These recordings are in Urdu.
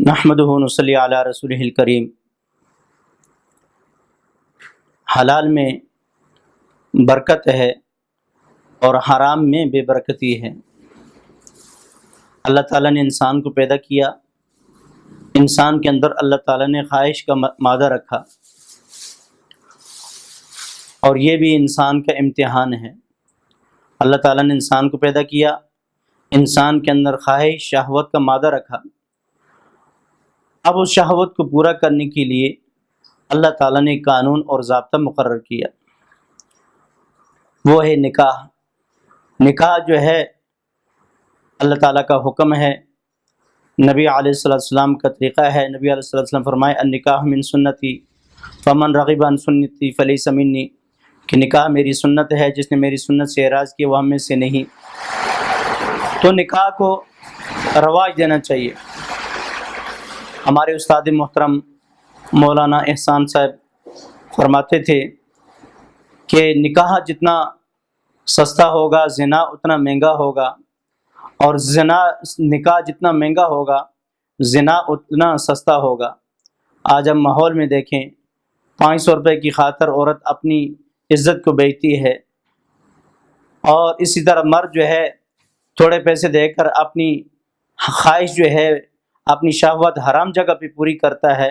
نحمدہ و نصلی علی رسولہ الکریم۔ حلال میں برکت ہے اور حرام میں بے برکتی ہے۔ اللہ تعالیٰ نے انسان کو پیدا کیا، انسان کے اندر اللہ تعالیٰ نے خواہش کا مادہ رکھا، اور یہ بھی انسان کا امتحان ہے۔ اللہ تعالیٰ نے انسان کو پیدا کیا، انسان کے اندر خواہش شہوت کا مادہ رکھا۔ اب اس شہوت کو پورا کرنے کے لیے اللہ تعالیٰ نے قانون اور ضابطہ مقرر کیا، وہ ہے نکاح۔ نکاح جو ہے اللہ تعالیٰ کا حکم ہے، نبی علیہ السلام کا طریقہ ہے۔ نبی علیہ السلام فرمائے النکاح من سنتی فمن رغب عن سنتی فلیس منی، کہ نکاح میری سنت ہے، جس نے میری سنت سے اعراض کیا وہ ہم میں سے نہیں۔ تو نکاح کو رواج دینا چاہیے۔ ہمارے استاد محترم مولانا احسان صاحب فرماتے تھے کہ نکاح جتنا سستا ہوگا زنا اتنا مہنگا ہوگا، اور نکاح جتنا مہنگا ہوگا زنا اتنا سستا ہوگا۔ آج ہم ماحول میں دیکھیں، 500 روپے کی خاطر عورت اپنی عزت کو بیچتی ہے، اور اسی طرح مرد جو ہے تھوڑے پیسے دے کر اپنی خواہش جو ہے، اپنی شہوت حرام جگہ پہ پوری کرتا ہے۔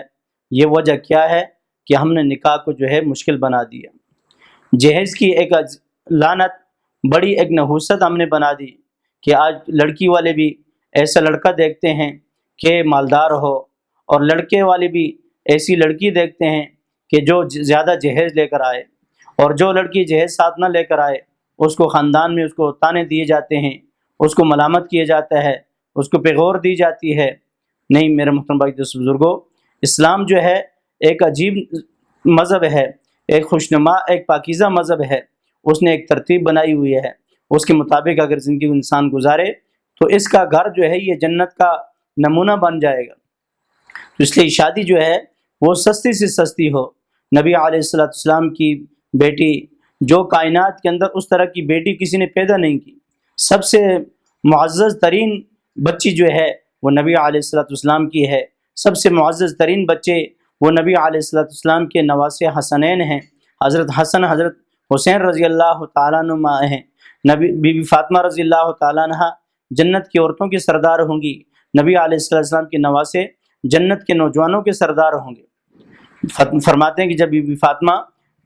یہ وجہ کیا ہے کہ ہم نے نکاح کو جو ہے مشکل بنا دیا۔ جہیز کی ایک لعنت، بڑی ایک نحوست ہم نے بنا دی کہ آج لڑکی والے بھی ایسا لڑکا دیکھتے ہیں کہ مالدار ہو، اور لڑکے والے بھی ایسی لڑکی دیکھتے ہیں کہ جو زیادہ جہیز لے کر آئے، اور جو لڑکی جہیز ساتھ نہ لے کر آئے اس کو خاندان میں اس کو تانے دیے جاتے ہیں، اس کو ملامت کیا جاتا ہے، اس کو پیغور دی جاتی ہے۔ نہیں میرے محترم بھائی دوست بزرگوں، اسلام جو ہے ایک عجیب مذہب ہے، ایک خوشنما ایک پاکیزہ مذہب ہے۔ اس نے ایک ترتیب بنائی ہوئی ہے، اس کے مطابق اگر زندگی انسان گزارے تو اس کا گھر جو ہے یہ جنت کا نمونہ بن جائے گا۔ تو اس لیے شادی جو ہے وہ سستی سے سستی ہو۔ نبی علیہ السلام کی بیٹی، جو کائنات کے اندر اس طرح کی بیٹی کسی نے پیدا نہیں کی، سب سے معزز ترین بچی جو ہے وہ نبی علیہ السلام کی ہے۔ سب سے معزز ترین بچے وہ نبی علیہ السلام کے نواسے حسنین ہیں، حضرت حسن حضرت حسین رضی اللہ تعالیٰ عنہ ہیں۔ بی بی فاطمہ رضی اللہ تعالیٰ عنہ جنت کی عورتوں کی سردار ہوں گی، نبی علیہ السلام کے نواسے جنت کے نوجوانوں کے سردار ہوں گے۔ فرماتے ہیں کہ جب بی بی فاطمہ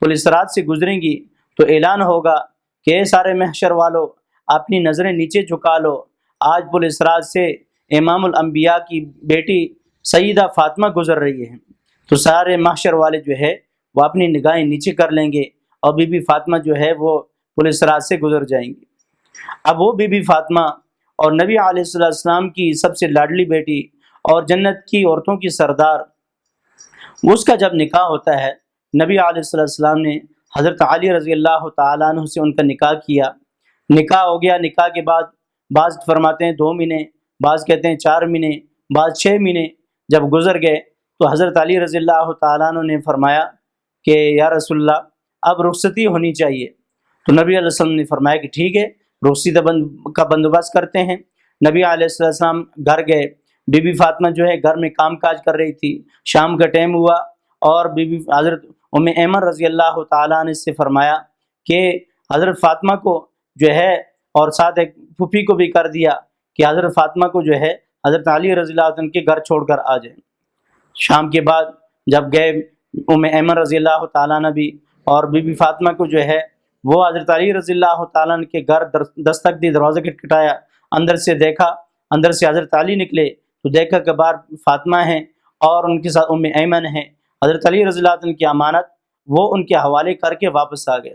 پل صراط سے گزریں گی تو اعلان ہوگا کہ اے سارے محشر والو، اپنی نظریں نیچے جھکا لو، آج پل صراط سے امام الانبیاء کی بیٹی سیدہ فاطمہ گزر رہی ہے۔ تو سارے محشر والے جو ہے وہ اپنی نگاہیں نیچے کر لیں گے، اور بی بی فاطمہ جو ہے وہ پل صراط سے گزر جائیں گی۔ اب وہ بی بی فاطمہ اور نبی علیہ السلام کی سب سے لاڈلی بیٹی اور جنت کی عورتوں کی سردار، اس کا جب نکاح ہوتا ہے، نبی علیہ السلام نے حضرت علی رضی اللہ تعالیٰ عنہ سے ان کا نکاح کیا۔ نکاح ہو گیا، نکاح کے بعد بعض فرماتے ہیں 2 مہینے، بعض کہتے ہیں 4 مہینے، بعض 6 مہینے جب گزر گئے تو حضرت علی رضی اللہ تعالیٰ عنہ نے فرمایا کہ یا رسول اللہ اب رخصتی ہونی چاہیے۔ تو نبی علیہ السلام نے فرمایا کہ ٹھیک ہے، رخصتی کا بندوبست کرتے ہیں۔ نبی علیہ السلام گھر گئے، بی بی فاطمہ جو ہے گھر میں کام کاج کر رہی تھی۔ شام کا ٹائم ہوا اور بی بی حضرت ام ایمن رضی اللہ تعالیٰ عنہ سے فرمایا کہ حضرت فاطمہ کو جو ہے، اور ساتھ ایک پھوپھی کو بھی کر دیا کہ حضرت فاطمہ کو جو ہے حضرت علی رضی اللہ عنہ کے گھر چھوڑ کر آ جائیں۔ شام کے بعد جب گئے، ام ایمن رضی اللہ تعالیٰ عنہ بھی اور بی بی فاطمہ کو جو ہے وہ حضرت علی رضی اللہ تعالیٰ عنہ کے گھر دستک دی، دروازہ کھٹکھٹایا، اندر سے دیکھا، اندر سے حضرت علی نکلے تو دیکھا کہ باہر فاطمہ ہیں اور ان کے ساتھ ام ایمن ہیں۔ حضرت علی رضی اللہ عنہ کی امانت وہ ان کے حوالے کر کے واپس آ گئے۔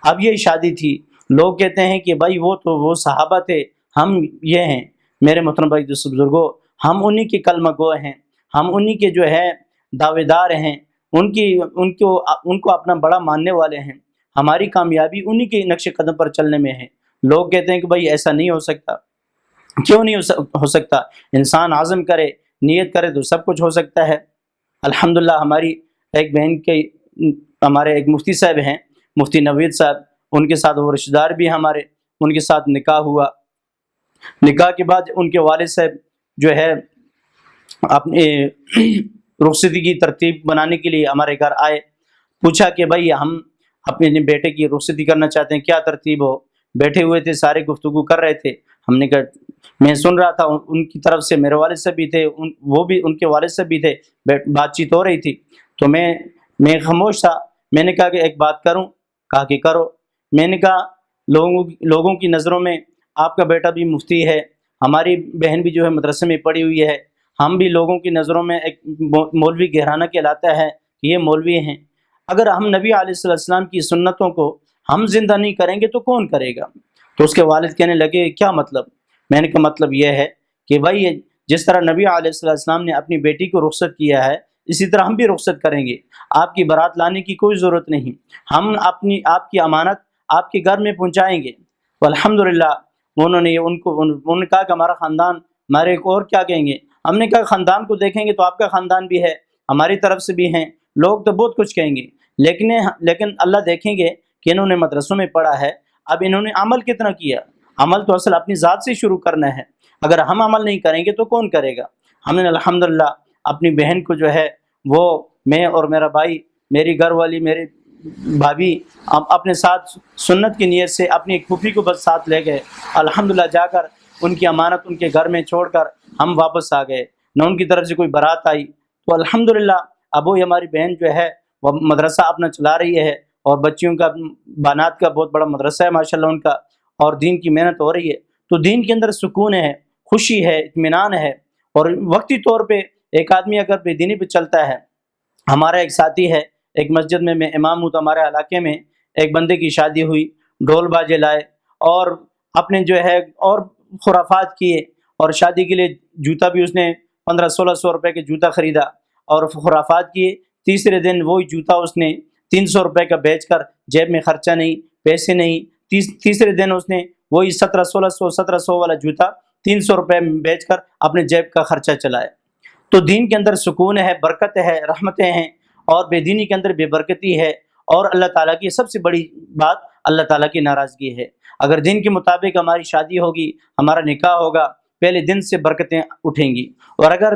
اب یہ شادی تھی، لوگ کہتے ہیں کہ بھائی وہ صحابہ تھے، ہم یہ ہیں۔ میرے محترم بھائی دوست بزرگوں، ہم انہی کے کلمہ گو ہیں، ہم انہی کے جو ہے دعوے دار ہیں، ان کو اپنا بڑا ماننے والے ہیں۔ ہماری کامیابی انہی کے نقش قدم پر چلنے میں ہے۔ لوگ کہتے ہیں کہ بھائی ایسا نہیں ہو سکتا۔ کیوں نہیں ہو سکتا؟ انسان عزم کرے، نیت کرے تو سب کچھ ہو سکتا ہے۔ الحمدللہ ہماری ایک بہن کے، ہمارے ایک مفتی صاحب ہیں، مفتی نوید صاحب، ان کے ساتھ وہ رشتہ دار بھی ہمارے، ان کے ساتھ نکاح ہوا۔ نکاح کے بعد ان کے والد صاحب جو ہے اپنے رخصتی کی ترتیب بنانے کے لیے ہمارے گھر آئے، پوچھا کہ بھائی ہم اپنے بیٹے کی رخصتی کرنا چاہتے ہیں، کیا ترتیب ہو؟ بیٹھے ہوئے تھے، سارے گفتگو کر رہے تھے. ہم نے کہا میں سن رہا تھا، ان کی طرف سے میرے والد صاحب بھی تھے، وہ بھی ان کے والد صاحب بھی تھے، بات چیت ہو رہی تھی. تو میں خاموش تھا. میں نے کہا کہ ایک بات کروں؟ کہا کہ کرو. میں نے کہا لوگوں کی نظروں میں آپ کا بیٹا بھی مفتی ہے، ہماری بہن بھی جو ہے مدرسے میں پڑھی ہوئی ہے، ہم بھی لوگوں کی نظروں میں ایک مولوی گھرانہ کہلاتا ہے کہ یہ مولوی ہیں. اگر ہم نبی علیہ السلام کی سنتوں کو ہم زندہ نہیں کریں گے تو کون کرے گا؟ تو اس کے والد کہنے لگے کیا مطلب؟ میں نے کہا مطلب یہ ہے کہ بھائی جس طرح نبی علیہ السلام نے اپنی بیٹی کو رخصت کیا ہے، اسی طرح ہم بھی رخصت کریں گے. آپ کی بارات لانے کی کوئی ضرورت نہیں، ہم آپ کی امانت آپ کے گھر میں پہنچائیں گے. والحمدللہ انہوں نے کہا کہ ہمارا خاندان، ہمارے اور کیا کہیں گے؟ ہم نے کہا خاندان کو دیکھیں گے تو آپ کا خاندان بھی ہے، ہماری طرف سے بھی ہیں، لوگ تو بہت کچھ کہیں گے، لیکن اللہ دیکھیں گے کہ انہوں نے مدرسوں میں پڑھا ہے، اب انہوں نے عمل کتنا کیا. عمل تو اصل اپنی ذات سے شروع کرنا ہے. اگر ہم عمل نہیں کریں گے تو کون کرے گا؟ ہم نے الحمدللہ اپنی بہن کو جو ہے وہ میں اور میرا بھائی، میری گھر والی، میری بھابھی اپنے ساتھ سنت کی نیت سے اپنی ایک پھوپھی کو بس ساتھ لے گئے. الحمدللہ جا کر ان کی امانت ان کے گھر میں چھوڑ کر ہم واپس آ گئے، نہ ان کی طرف سے کوئی بارات آئی. تو الحمدللہ اب وہی ہماری بہن جو ہے وہ مدرسہ اپنا چلا رہی ہے، اور بچیوں کا، بنات کا بہت بڑا مدرسہ ہے ماشاءاللہ ان کا، اور دین کی محنت ہو رہی ہے. تو دین کے اندر سکون ہے، خوشی ہے، اطمینان ہے. اور وقتی طور پہ ایک آدمی اگر بے دینی پہ چلتا ہے، ہمارا ایک ساتھی ہے، ایک مسجد میں امام ہوں تو ہمارے علاقے میں ایک بندے کی شادی ہوئی، ڈھول باجے لائے اور اپنے جو ہے اور خرافات کیے، اور شادی کے لیے جوتا بھی اس نے 1500-1600 روپے کے جوتا خریدا اور خرافات کیے. تیسرے دن وہی جوتا اس نے 300 روپے کا بیچ کر، جیب میں خرچہ نہیں، پیسے نہیں، تیسرے دن اس نے وہی 1700 والا جوتا 300 روپے میں بیچ کر اپنے جیب کا خرچہ چلائے. تو دین کے اندر سکون ہے، برکت ہے، رحمتیں ہیں، اور بے دینی کے اندر بے برکتی ہے. اور اللہ تعالیٰ کی سب سے بڑی بات اللہ تعالیٰ کی ناراضگی ہے. اگر دین کے مطابق ہماری شادی ہوگی، ہمارا نکاح ہوگا، پہلے دن سے برکتیں اٹھیں گی. اور اگر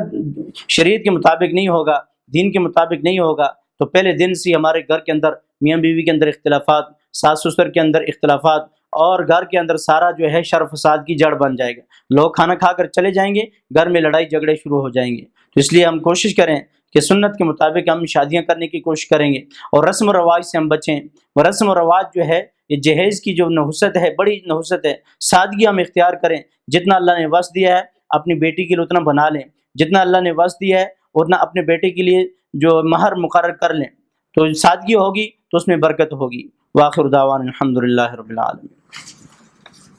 شریعت کے مطابق نہیں ہوگا، دین کے مطابق نہیں ہوگا، تو پہلے دن سے ہمارے گھر کے اندر میاں بیوی کے اندر اختلافات، ساس سسر کے اندر اختلافات، اور گھر کے اندر سارا جو ہے شر فساد کی جڑ بن جائے گا. لوگ کھانا کھا کر چلے جائیں گے، گھر میں لڑائی جھگڑے شروع ہو جائیں گے. تو اس لیے ہم کوشش کریں کہ سنت کے مطابق ہم شادیاں کرنے کی کوشش کریں گے، اور رسم و رواج سے ہم بچیں. وہ رسم و رواج جو ہے یہ جہیز کی جو نحوست ہے، بڑی نحوست ہے. سادگی ہم اختیار کریں، جتنا اللہ نے وس دیا ہے اپنی بیٹی کے لیے اتنا بنا لیں، جتنا اللہ نے وس دیا ہے اتنا اپنے بیٹے کے لیے جو مہر مقرر کر لیں. تو سادگی ہوگی تو اس میں برکت ہوگی. وآخر دعوانا الحمدللہ رب العالمین.